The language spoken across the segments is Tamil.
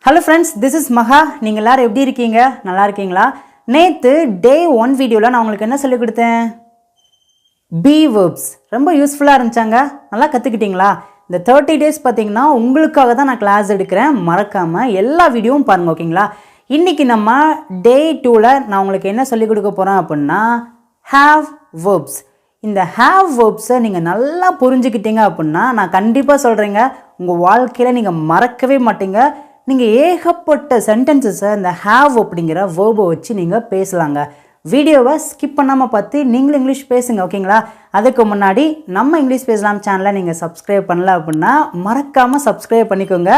Hello friends, this is Maha. நீங்கள் எல்லாரும் எப்படி இருக்கீங்க? நல்லா இருக்கீங்களா? நேத்து day 1 வீடியோல நான் உங்களுக்கு என்ன சொல்லி கொடுத்தேன்? Be verbs. ரொம்ப யூஸ்ஃபுல்லா இருந்துச்சாங்க. நல்லா கத்துக்கிட்டீங்களா? இந்த 30 days பாத்தீங்கன்னா உங்களுக்காக தான் நான் கிளாஸ் எடுக்கிறேன். மறக்காம எல்லா வீடியோவும் பாருங்க ஓகேங்களா? இன்னைக்கு நம்ம day 2ல நான் உங்களுக்கு என்ன சொல்லி கொடுக்க போறேன் அப்படினா have verbs. இந்த have verbs நீங்க நல்லா புரிஞ்சுக்கிட்டீங்க அப்படினா நான் கண்டிப்பா சொல்றேங்க உங்க வாழ்க்கையில நீங்க மறக்கவே மாட்டீங்க. நீங்கள் ஏகப்பட்ட சென்டென்சஸை இந்த ஹாவ் அப்படிங்கிற வேர்பை வச்சு நீங்கள் பேசலாங்க. வீடியோவை ஸ்கிப் பண்ணாமல் பார்த்து நீங்களும் இங்கிலீஷ் பேசுங்க ஓகேங்களா? அதுக்கு முன்னாடி நம்ம இங்கிலீஷ் பேசலாம் சேனலை நீங்கள் சப்ஸ்கிரைப் பண்ணல அப்படின்னா மறக்காமல் சப்ஸ்கிரைப் பண்ணிக்கோங்க.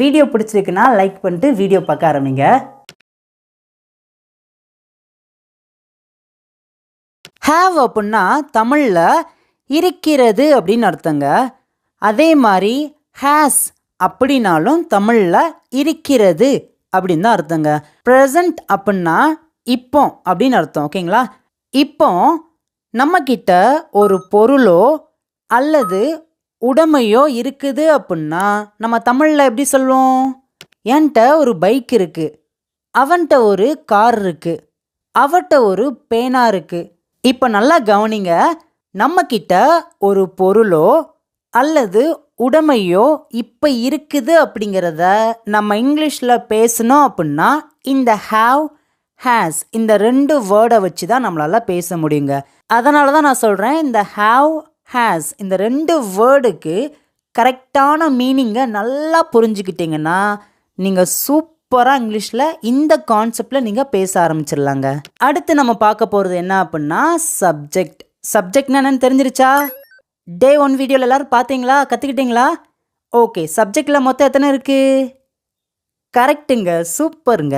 வீடியோ பிடிச்சிருக்குன்னா லைக் பண்ணிட்டு வீடியோ பார்க்க ஆரம்பிங்க. ஹாவ் அப்படின்னா தமிழில் இருக்கிறது அப்படின்னு அர்த்தங்க. அதே மாதிரி ஹேஸ் அப்படின்னாலும் தமிழில் இருக்கிறது அப்படின்னு தான் அர்த்தங்க. ப்ரெசண்ட் அப்படின்னா இப்போ அப்படின்னு அர்த்தம் ஓகேங்களா? இப்போ நம்மக்கிட்ட ஒரு பொருளோ அல்லது உடைமையோ இருக்குது அப்படின்னா நம்ம தமிழில் எப்படி சொல்லுவோம்? என்கிட்ட ஒரு பைக் இருக்கு, அவன்கிட்ட ஒரு கார் இருக்கு, அவட்ட ஒரு பேனா இருக்கு. இப்போ நல்லா கவனிங்க, நம்மக்கிட்ட ஒரு பொருளோ அல்லது உடைமையோ இப்போ இருக்குது அப்படிங்கிறத நம்ம இங்கிலீஷில் பேசணும் அப்படின்னா இந்த ஹாவ் ஹேஸ் இந்த ரெண்டு வேர்டை வச்சு தான் நம்மளால் பேச முடியுங்க. அதனால தான் நான் சொல்கிறேன் இந்த ஹாவ் ஹேஸ் இந்த ரெண்டு வேர்டுக்கு கரெக்டான மீனிங்கை நல்லா புரிஞ்சுக்கிட்டிங்கன்னா நீங்கள் சூப்பராக இங்கிலீஷில் இந்த கான்செப்டில் நீங்கள் பேச ஆரம்பிச்சிடலாங்க. அடுத்து நம்ம பார்க்க போகிறது என்ன அப்படின்னா சப்ஜெக்ட். சப்ஜெக்ட்னா என்னன்னு தெரிஞ்சிருச்சா? டே 1 வீடியோவில் எல்லோரும் பார்த்தீங்களா? கற்றுக்கிட்டீங்களா? ஓகே, சப்ஜெக்டில் மொத்தம் எத்தனை இருக்குது? கரெக்டுங்க, சூப்பருங்க.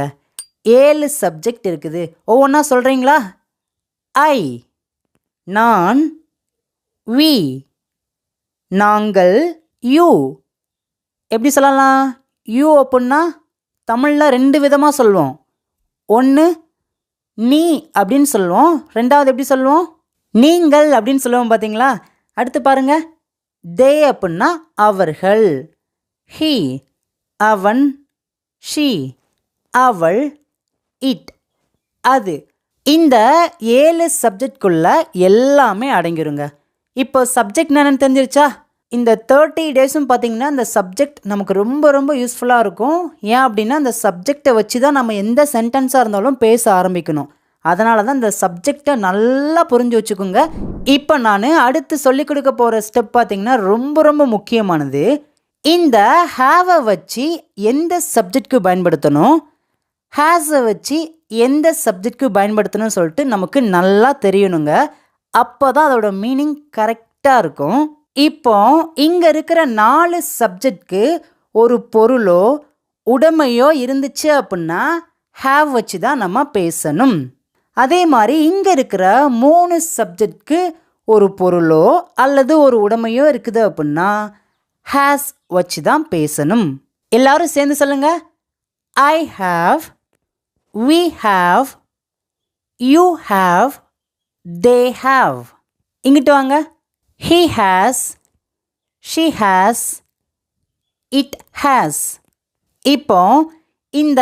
7 சப்ஜெக்ட் இருக்குது. ஒவ்வொன்றா சொல்கிறீங்களா? ஐ, நான், வி, நாங்கள், யூ. எப்படி சொல்லலாம்? யூ அப்படின்னா தமிழில் 2 விதமாக சொல்லுவோம். ஒன்று நீ அப்படின்னு சொல்லுவோம், ரெண்டாவது எப்படி சொல்லுவோம்? நீங்கள் அப்படின்னு சொல்லுவோம் பார்த்தீங்களா? அடுத்து பாருங்க, தே அப்படின்னா அவர்கள், ஹி அவன், ஷி அவள், இட் அது. இந்த 7 சப்ஜெக்ட்குள்ள எல்லாமே அடங்கிருங்க. இப்போ சப்ஜெக்ட் என்னன்னு தெரிஞ்சிருச்சா? இந்த 30 டேஸும் பார்த்தீங்கன்னா இந்த சப்ஜெக்ட் நமக்கு ரொம்ப ரொம்ப யூஸ்ஃபுல்லாக இருக்கும். ஏன் அப்படின்னா அந்த சப்ஜெக்டை வச்சு தான் நம்ம எந்த சென்டென்ஸாக இருந்தாலும் பேச ஆரம்பிக்கணும். அதனால தான் இந்த சப்ஜெக்டை நல்லா புரிஞ்சு வச்சுக்கோங்க. இப்போ நான் அடுத்து சொல்லிக் கொடுக்க போகிற ஸ்டெப் பார்த்தீங்கன்னா ரொம்ப ரொம்ப முக்கியமானது. இந்த ஹாவை வச்சு எந்த சப்ஜெக்ட்க்கு பயன்படுத்தணும், ஹேஸை வச்சு எந்த சப்ஜெக்ட்க்கு பயன்படுத்தணும்னு சொல்லிட்டு நமக்கு நல்லா தெரியணுங்க. அப்போ தான் அதோட மீனிங் கரெக்டாக இருக்கும். இப்போ இங்கே இருக்கிற 4 சப்ஜெக்ட்க்கு ஒரு பொருளோ உடைமையோ இருந்துச்சு அப்படின்னா ஹேவ் வச்சு தான் நம்ம பேசணும். அதே மாதிரி இங்கே இருக்கிற 3 சப்ஜெக்ட்க்கு ஒரு பொருளோ அல்லது ஒரு உடைமையோ இருக்குது அப்படின்னா ஹேஸ் வச்சு தான் பேசணும். எல்லாரும் சேர்ந்து சொல்லுங்க. I have, we have, you have, they have. இங்கிட்டு வாங்க. he has, she has, it has. இப்போ இந்த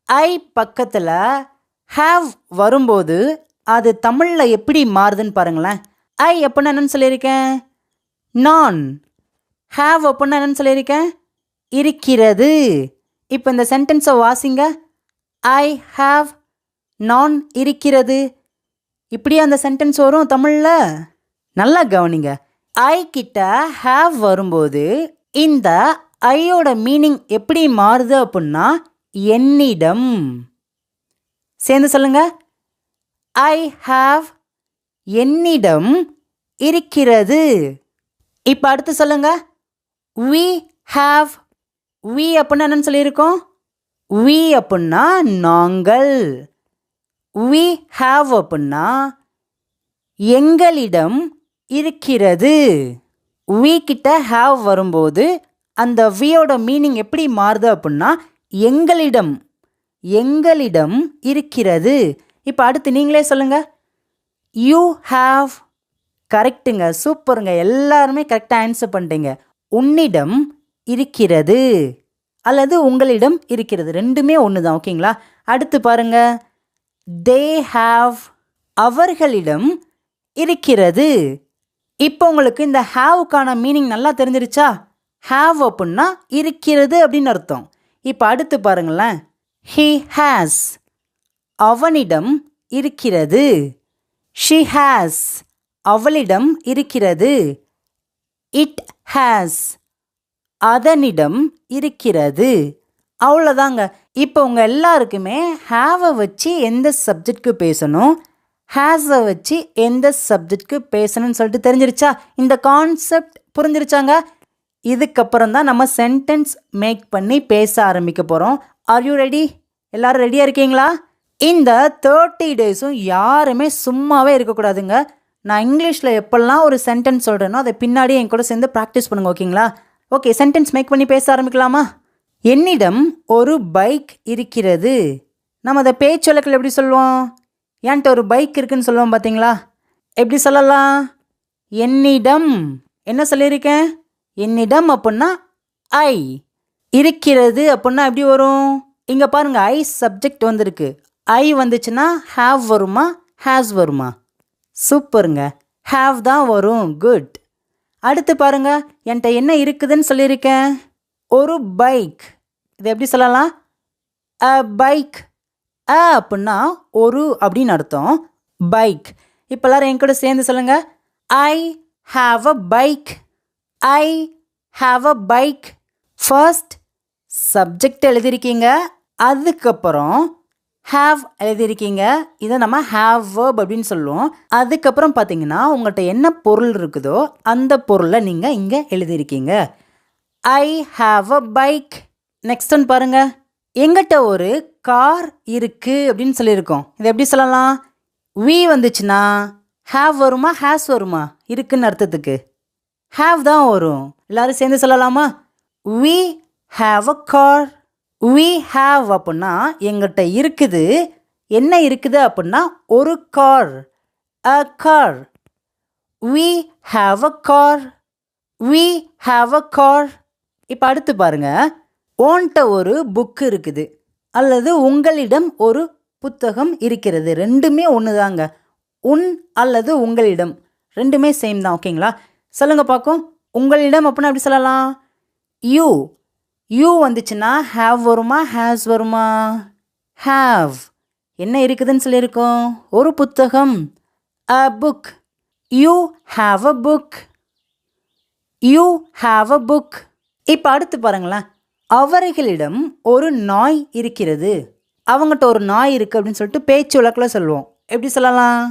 ஐ பக்கத்தில் ஹாவ் வரும்போது அது தமிழில் எப்படி மாறுதுன்னு பாருங்களேன். ஐ அப்படின்னா என்னன்னு சொல்லியிருக்கேன்? நான். ஹாவ் அப்படின்னா என்னன்னு சொல்லியிருக்கேன்? இருக்கிறது. இப்போ இந்த சென்டென்ஸை வாசிங்க. ஐ ஹாவ், நான் இருக்கிறது. இப்படி அந்த சென்டென்ஸ் வரும் தமிழில். நல்லா கவனிங்க. ஐ கிட்ட ஹாவ் வரும்போது இந்த ஐயோட மீனிங் எப்படி மாறுது அப்படின்னா என்னிடம். சேர்ந்து சொல்லுங்க. ஐ ஹாவ் என்னிடம் இருக்கிறது. இப்போ அடுத்து சொல்லுங்க. we have, we அப்படின்னா என்னன்னு சொல்லியிருக்கோம்? we அப்படின்னா நாங்கள், we have அப்படின்னா எங்களிடம் இருக்கிறது. we கிட்ட have வரும்போது அந்த வியோட மீனிங் எப்படி மாறுது அப்படின்னா எங்களிடம், எங்களிடம் இருக்கிறது. இப்போ அடுத்து நீங்களே சொல்லுங்க. You have. கரெக்டுங்க, சூப்பருங்க, எல்லாருமே கரெக்டாக ஆன்சர் பண்ணிட்டீங்க. உன்னிடம் இருக்கிறது. அல்லது உங்களிடம் இருக்கிறது, ரெண்டுமே ஒன்று தான். ஓகேங்களா? அடுத்து பாருங்க, தே ஹாவ் அவர்களிடம் இருக்கிறது. இப்போ உங்களுக்கு இந்த ஹாவுக்கான மீனிங் நல்லா தெரிஞ்சிருச்சா? ஹாவ் அப்படின்னா இருக்கிறது அப்படின்னு அர்த்தம். இப்போ அடுத்து பாருங்களேன், ஹி ஹாஸ் அவனிடம் இருக்கிறது. ஷி ஹாஸ் அவளிடம் இருக்கிறது. இட் ஹாஸ் அதனிடம் இருக்கிறது. அவ்வளோதாங்க. இப்போ உங்கள் எல்லாருக்குமே ஹாவை வச்சு எந்த சப்ஜெக்ட்க்கு பேசணும், ஹேஸை வச்சு எந்த சப்ஜெக்ட்க்கு பேசணும்னு சொல்லிட்டு தெரிஞ்சிருச்சா? இந்த கான்செப்ட் புரிஞ்சிருச்சாங்க? இதுக்கப்புறம் தான் நம்ம சென்டென்ஸ் மேக் பண்ணி பேச ஆரம்பிக்க போகிறோம். Are you ready? எல்லோரும் ரெடியாக இருக்கீங்களா? இந்த 30 டேஸும் யாருமே சும்மாவே இருக்கக்கூடாதுங்க. நான் இங்கிலீஷில் எப்பெல்லாம் ஒரு சென்டென்ஸ் சொல்கிறேனோ அதை பின்னாடியே என் கூட சேர்ந்து ப்ராக்டிஸ் பண்ணுங்க. ஓகேங்களா? ஓகே, சென்டென்ஸ் மேக் பண்ணி பேச ஆரம்பிக்கலாமா? என்னிடம் ஒரு பைக் இருக்கிறது. நம்ம அதை பேச்சு வழக்கில் எப்படி சொல்லுவோம்? என்கிட்ட ஒரு பைக் இருக்குன்னு சொல்லுவோம் பார்த்தீங்களா? எப்படி சொல்லலாம்? என்னிடம் என்ன சொல்லியிருக்கேன்? என்னிடம் அப்படின்னா ஐ. இருக்கிறது அப்படின்னா எப்படி வரும்? இங்கே பாருங்கள், ஐ சப்ஜெக்ட் வந்திருக்கு. ஐ வந்துச்சுன்னா ஹாவ் வருமா, ஹேஸ் வருமா? சூப்பருங்க, ஹாவ் தான் வரும். குட். அடுத்து பாருங்க, என்கிட்ட என்ன இருக்குதுன்னு சொல்லியிருக்கேன்? ஒரு பைக். இது எப்படி சொல்லலாம்? அ பைக். அப்படின்னா ஒரு அப்படின்னு அர்த்தம். பைக். இப்போ எல்லாரும் என் கூட சேர்ந்து சொல்லுங்க, I have a bike. I have a bike. First subject எழுதியிருக்கீங்க, அதுக்கப்புறம் ஹாவ் எழுதியிருக்கீங்க. இதை நம்ம ஹாவ் வேர்ப் அப்படின்னு சொல்லுவோம். அதுக்கப்புறம் பார்த்தீங்கன்னா உங்கள்கிட்ட என்ன பொருள் இருக்குதோ அந்த பொருளை நீங்கள் இங்கே எழுதியிருக்கீங்க. I have a bike. Next one பாருங்க, எங்கிட்ட ஒரு கார் இருக்கு அப்படின்னு சொல்லியிருக்கோம். இதை எப்படி சொல்லலாம்? வி வந்துச்சுன்னா ஹாவ் வருமா, ஹேஸ் வருமா? இருக்குன்னு அர்த்தத்துக்கு ஹாவ் தான் வரும். எல்லாரும் சேர்ந்து சொல்லலாமா? We have a car. We have அப்படின்னா எங்கிட்ட இருக்குது. என்ன இருக்குது அப்படின்னா ஒரு car. A car. We have a car. We have a car. இப்போ அடுத்து பாருங்க, ஓன்ட்ட ஒரு புக்கு இருக்குது அல்லது உங்களிடம் ஒரு புத்தகம் இருக்கிறது. ரெண்டுமே ஒன்று தாங்க. உன் அல்லது உங்களிடம் ரெண்டுமே சேம் தான். ஓகேங்களா? சொல்லுங்க பார்க்கும். உங்களிடம் அப்படின்னா எப்படி சொல்லலாம்? யூ. யூ வந்துச்சுன்னா ஹாவ் வருமா, ஹேஸ் வருமா? ஹாவ். என்ன இருக்குதுன்னு சொல்லியிருக்கோம்? ஒரு புத்தகம். அ book. You have a book. You have a book. இப்போ அடுத்து பாருங்களேன், அவர்களிடம் ஒரு நாய் இருக்கிறது. அவங்ககிட்ட ஒரு நாய் இருக்குது அப்படின்னு சொல்லிட்டு பேச்சு வழக்கில் சொல்லுவோம். எப்படி சொல்லலாம்?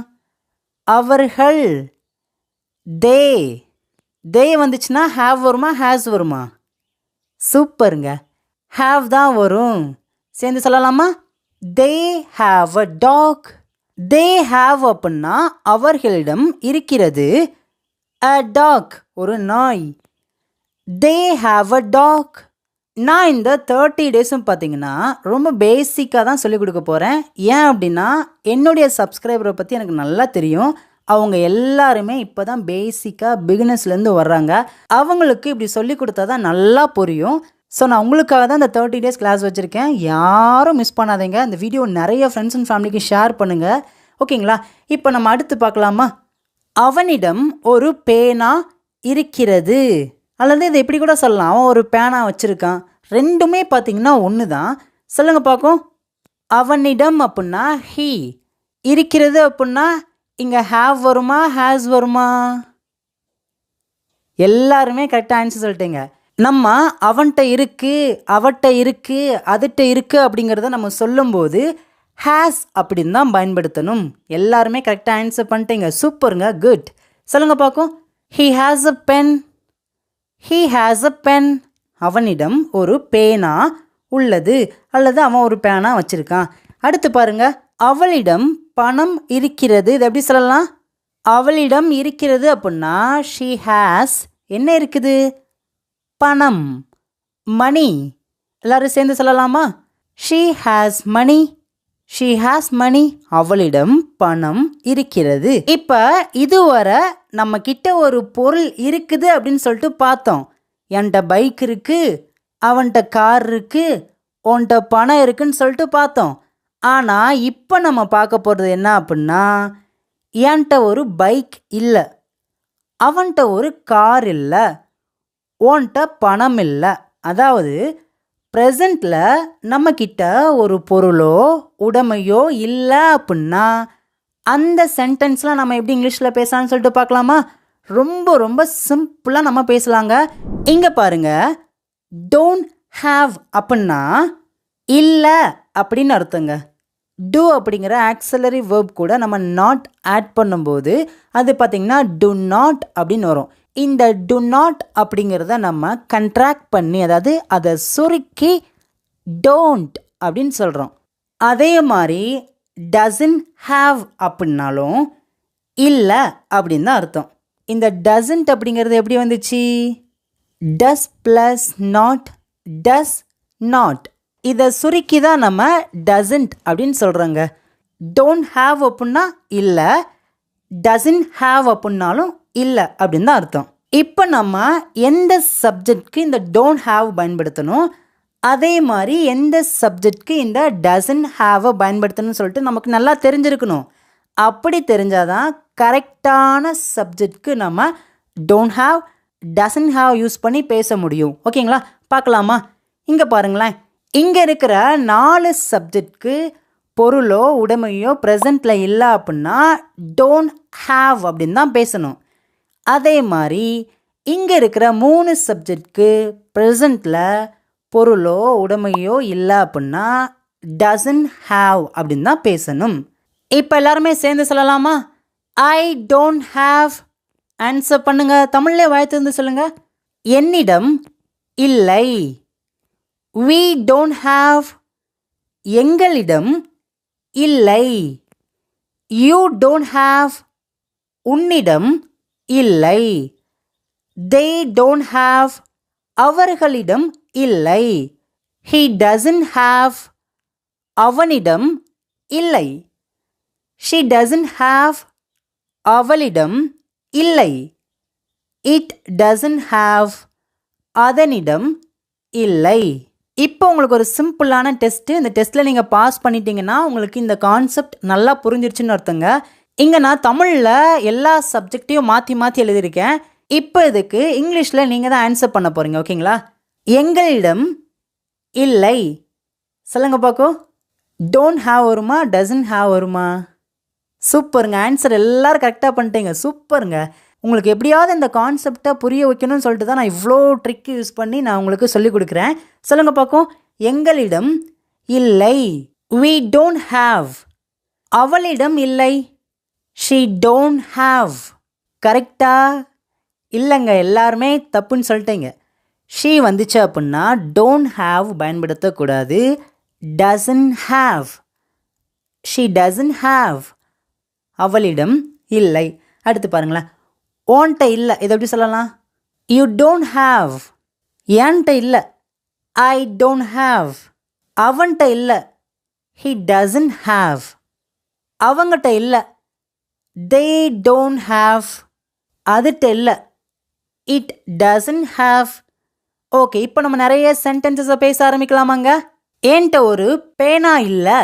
அவர்கள். தே. தே வந்துச்சுன்னா ஹாவ் வருமா, ஹேஸ் வருமா? சூப்பருங்க, ஹாவ் தான் வரும். சேர்ந்து சொல்லலாமா? They have a dog. They have அப்படின்னா அவர்களிடம் இருக்கிறது. அ டாக் ஒரு நாய். They have a dog. நான் இந்த 30 டேஸும் பார்த்தீங்கன்னா ரொம்ப பேசிக்காக தான் சொல்லிக் கொடுக்க போகிறேன். ஏன் அப்படின்னா என்னுடைய சப்ஸ்கிரைபரை பற்றி எனக்கு நல்லா தெரியும். அவங்க எல்லாருமே இப்போ தான் பேசிக்காக பிகினர்ஸ்லேருந்து வர்றாங்க. அவங்களுக்கு இப்படி சொல்லி கொடுத்தா தான் நல்லா புரியும். ஸோ நான் உங்களுக்காக தான் இந்த 30 டேஸ் கிளாஸ் வச்சுருக்கேன். யாரும் மிஸ் பண்ணாதீங்க. இந்த வீடியோ நிறைய ஃப்ரெண்ட்ஸ் அண்ட் ஃபேமிலிக்கு ஷேர் பண்ணுங்கள். ஓகேங்களா? இப்போ நம்ம அடுத்து பார்க்கலாமா? அவனிடம் ஒரு பேனா இருக்கிறது. அல்லது இதை எப்படி கூட சொல்லலாம், அவன் ஒரு பேனா வச்சுருக்கான். ரெண்டுமே பார்த்தீங்கன்னா ஒன்று தான். சொல்லுங்க பார்க்கும். அவனிடம் அப்படின்னா ஹீ. இருக்கிறது அப்படின்னா இங்கே ஹாவ் வருமா, ஹேஸ் வருமா? எல்லாருமே கரெக்டாக ஆன்சர் சொல்லிட்டீங்க. நம்ம அவன்கிட்ட இருக்குது, அவட்ட இருக்குது, அதுகிட்ட இருக்குது அப்படிங்கிறத நம்ம சொல்லும்போது ஹேஸ் அப்படின்னு தான் பயன்படுத்தணும். எல்லாருமே கரெக்டாக ஆன்சர் பண்ணிட்டீங்க. சூப்பருங்க, குட். சொல்லுங்க பார்க்கும். He has a pen. He has a pen. அவனிடம் ஒரு பேனா உள்ளது அல்லது அவன் ஒரு பேனா வச்சுருக்கான். அடுத்து பாருங்க, அவளிடம் பணம் இருக்கிறது. இது எப்படி சொல்லலாம்? அவளிடம் இருக்கிறது அப்படின்னா ஷீ ஹேஸ் என்ன இருக்குது? பணம். மணி. எல்லாரும் சேர்ந்து சொல்லலாமா? She has money. She has money. அவளிடம் பணம் இருக்கிறது. இப்போ இதுவரை நம்ம கிட்ட ஒரு பொருள் இருக்குது அப்படின்னு சொல்லிட்டு பார்த்தோம். என்கிட்ட பைக் இருக்குது, அவன்கிட்ட கார் இருக்கு, உன்கிட்ட பணம் இருக்குன்னு சொல்லிட்டு பார்த்தோம். ஆனால் இப்போ நம்ம பார்க்க போகிறது என்ன அப்படின்னா, என்கிட்ட ஒரு பைக் இல்லை, அவன்கிட்ட ஒரு கார் இல்லை, உன்கிட்ட பணம் இல்லை. அதாவது ப்ரெசண்ட்டில் நம்மக்கிட்ட ஒரு பொருளோ உடைமையோ இல்லை அப்படின்னா அந்த சென்டென்ஸ்லாம் நம்ம எப்படி இங்கிலீஷில் பேசலாம்னு சொல்லிட்டு பார்க்கலாமா? ரொம்ப ரொம்ப சிம்பிளாக நம்ம பேசலாங்க. இங்கே பாருங்க, டோன்ட் ஹாவ் அப்படின்னா இல்லை அப்படின்னு அர்த்தங்க. டூ அப்படிங்கிற ஆக்ஸலரி வேர்ப் கூட நம்ம நாட் ஆட் பண்ணும்போது அது பார்த்திங்கன்னா டு நாட் அப்படின்னு வரும். இந்த டு நாட் அப்படிங்கிறத நம்ம கண்ட்ராக்ட் பண்ணி, அதாவது அதை சுருக்கி டோன்ட் அப்படின்னு சொல்கிறோம். அதே மாதிரி டசன்ட் ஹாவ் அப்படின்னாலும் இல்லை அப்படின்னு தான் அர்த்தம். இந்த டசன்ட் அப்படிங்கிறது எப்படி வந்துச்சு? டஸ் ப்ளஸ் நாட், டஸ் நாட். இதை சுருக்கி தான் நம்ம டசன்ட் அப்படின்னு சொல்கிறோங்க. டோன்ட் ஹாவ் அப்படின்னா இல்லை, டசன்ட் ஹாவ் அப்படின்னாலும் இல்லை அப்படின்னு தான் அர்த்தம். இப்போ நம்ம எந்த சப்ஜெக்ட்க்கு இந்த டோன்ட் ஹாவ் பயன்படுத்தணும், அதே மாதிரி எந்த சப்ஜெக்ட்க்கு இந்த டசன்ட் ஹாவை பயன்படுத்தணும்னு சொல்லிட்டு நமக்கு நல்லா தெரிஞ்சிருக்கணும். அப்படி தெரிஞ்சாதான் கரெக்டான சப்ஜெக்ட்க்கு நம்ம don't have, doesn't have use பண்ணி பேச முடியும். ஓகேங்களா? பார்க்கலாமா? இங்கே பாருங்களேன், இங்கே இருக்கிற 4 சப்ஜெக்ட்க்கு பொருளோ உடைமையோ ப்ரெசண்ட்டில் இல்லை அப்படின்னா டோன்ட் ஹாவ் அப்படின்னு தான் பேசணும். அதே மாதிரி இங்கே இருக்கிற 3 சப்ஜெக்ட்க்கு ப்ரெசண்ட்டில் பொருளோ உடைமையோ இல்லை அப்படின்னா டசன்ட் ஹாவ் அப்படின்னு தான் பேசணும். இப்போ எல்லாருமே சேர்ந்து சொல்லலாமா? ஐ டோன்ட் ஹாவ். ஆன்சர் பண்ணுங்க, தமிழ்லே வாய்த்திருந்து சொல்லுங்க. என்னிடம் இல்லை. we don't have. எங்களிடம் இல்லை. you don't have. உன்னிடம் இல்லை. they don't have. அவர்களிடம் இல்லை. he doesn't have. அவனிடம் இல்லை. she doesn't have. அவளிடம் இல்லை. it doesn't have. அதனிடம் இல்லை. இப்போ உங்களுக்கு ஒரு சிம்பிளான டெஸ்ட்டு. இந்த டெஸ்ட்டில் நீங்கள் பாஸ் பண்ணிட்டீங்கன்னா உங்களுக்கு இந்த கான்செப்ட் நல்லா புரிஞ்சிருச்சுன்னு அர்த்தங்க. இங்கே நான் தமிழில் எல்லா சப்ஜெக்டையும் மாற்றி மாற்றி எழுதியிருக்கேன். இப்போ இதுக்கு இங்கிலீஷில் நீங்கள் தான் ஆன்சர் பண்ண போகிறீங்க. ஓகேங்களா? எங்களிடம் இல்லை. சொல்லுங்க பார்க்கும். டோன்ட் ஹாவ் வருமா, டசன்ட் ஹாவ் வருமா? சூப்பருங்க, ஆன்சர் எல்லோரும் கரெக்டாக பண்ணிட்டீங்க. சூப்பருங்க. உங்களுக்கு எப்படியாவது இந்த கான்செப்டை புரிய வைக்கணும்னு சொல்லிட்டு தான் நான் இவ்வளோ ட்ரிக் யூஸ் பண்ணி நான் உங்களுக்கு சொல்லிக் கொடுக்குறேன். சொல்லுங்க பார்க்கும். எங்களிடம் இல்லை. we don't have. அவளிடம் இல்லை. she don't have. கரெக்டா? இல்லைங்க, எல்லாருமே தப்புன்னு சொல்லிட்டீங்க. she வந்துச்சு அப்படின்னா don't have பயன்படுத்தக்கூடாது. doesn't have. she doesn't have. அவளிடம் இல்லை. அடுத்து பாருங்களேன், ஓன்ட்ட இல்லை. இதை எப்படி சொல்லலாம்? you don't have. ஏன்ட்ட இல்லை. I don't have. அவன்கிட்ட இல்லை. he doesn't have. அவங்ககிட்ட இல்லை. they don't have. அதுகிட்ட இல்லை. it doesn't have. ஓகே, இப்போ நம்ம நிறைய சென்டென்சஸை பேச ஆரம்பிக்கலாமாங்க. என்கிட்ட ஒரு பேனா இல்லை.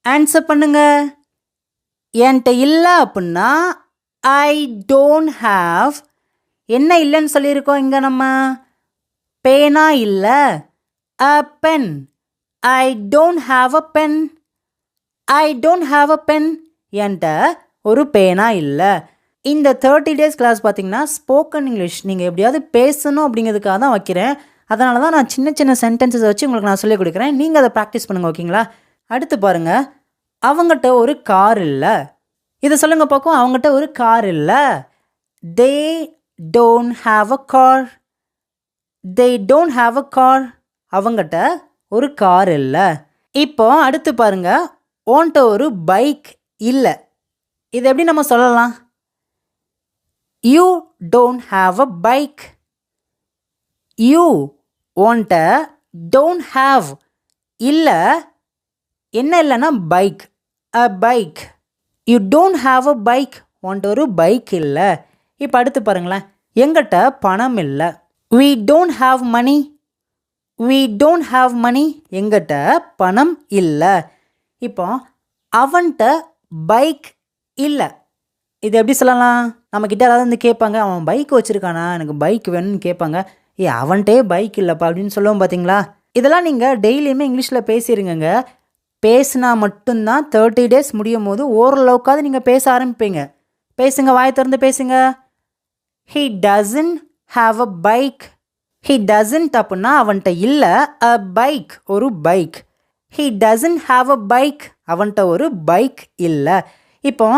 ஆன்சர் பண்ணுங்க. என்கிட்ட இல்லை அப்படின்னா ஐ டோன்ட் ஹாவ். என்ன இல்லைன்னு சொல்லியிருக்கோம் இங்கே நம்ம? பேனா இல்லை. A pen. I don't have a pen. I don't have a pen. என்கிட்ட ஒரு பேனா இல்லை. இந்த 30 days கிளாஸ் பார்த்தீங்கன்னா ஸ்போக்கன் இங்கிலீஷ் நீங்கள் எப்படியாவது பேசணும் அப்படிங்கிறதுக்காக தான் வைக்கிறேன். அதனால தான் நான் சின்ன சின்ன சென்டென்சஸ் வச்சு உங்களுக்கு நான் சொல்லிக் கொடுக்குறேன். நீங்கள் அதை ப்ராக்டிஸ் பண்ணுங்கள். ஓகேங்களா? அடுத்து பாருங்கள், அவங்ககிட்ட ஒரு கார் இல்லை. இதை சொல்லுங்க பார்க்கும். அவங்ககிட்ட ஒரு கார் இல்லை. they don't have a car. they don't have a car. அவங்ககிட்ட ஒரு கார் இல்லை. இப்போ அடுத்து பாருங்க, ஓன்ட்ட ஒரு பைக் இல்லை. இது எப்படி நம்ம சொல்லலாம்? you don't have a bike. you ஓன்ட்ட don't have இல்லை. என்ன இல்லைன்னா bike. a bike. you don't have a bike. ஓன்ட்ட ஒரு பைக் இல்லை. இப்போ அடுத்து பாருங்களேன், எங்கிட்ட பணம் இல்லை. we don't have money. we don't have money. எங்கிட்ட பணம் இல்லை. இப்போ அவன்கிட்ட பைக் இல்லை. இது எப்படி சொல்லலாம்? நம்மக்கிட்ட யாராவது வந்து கேட்பாங்க, அவன் பைக் வச்சுருக்கானா, எனக்கு பைக் வேணும்னு கேட்பாங்க. அவன்கிட்டே பைக் இல்லைப்பா அப்படின்னு சொல்லுவோம் பார்த்தீங்களா? இதெல்லாம் நீங்கள் டெய்லியுமே இங்கிலீஷில் பேசிடுங்க. பேசினா மட்டும்தான் 30 days முடியும் போது ஓரளவுக்காவது நீங்கள் பேச ஆரம்பிப்பீங்க. பேசுங்க, வாய் திறந்து பேசுங்க. he doesn't have a bike. he doesn't அப்படின்னா அவன்கிட்ட இல்லை, a bike ஒரு bike. he doesn't have a bike அவன்கிட்ட ஒரு பைக் இல்லை. இப்போ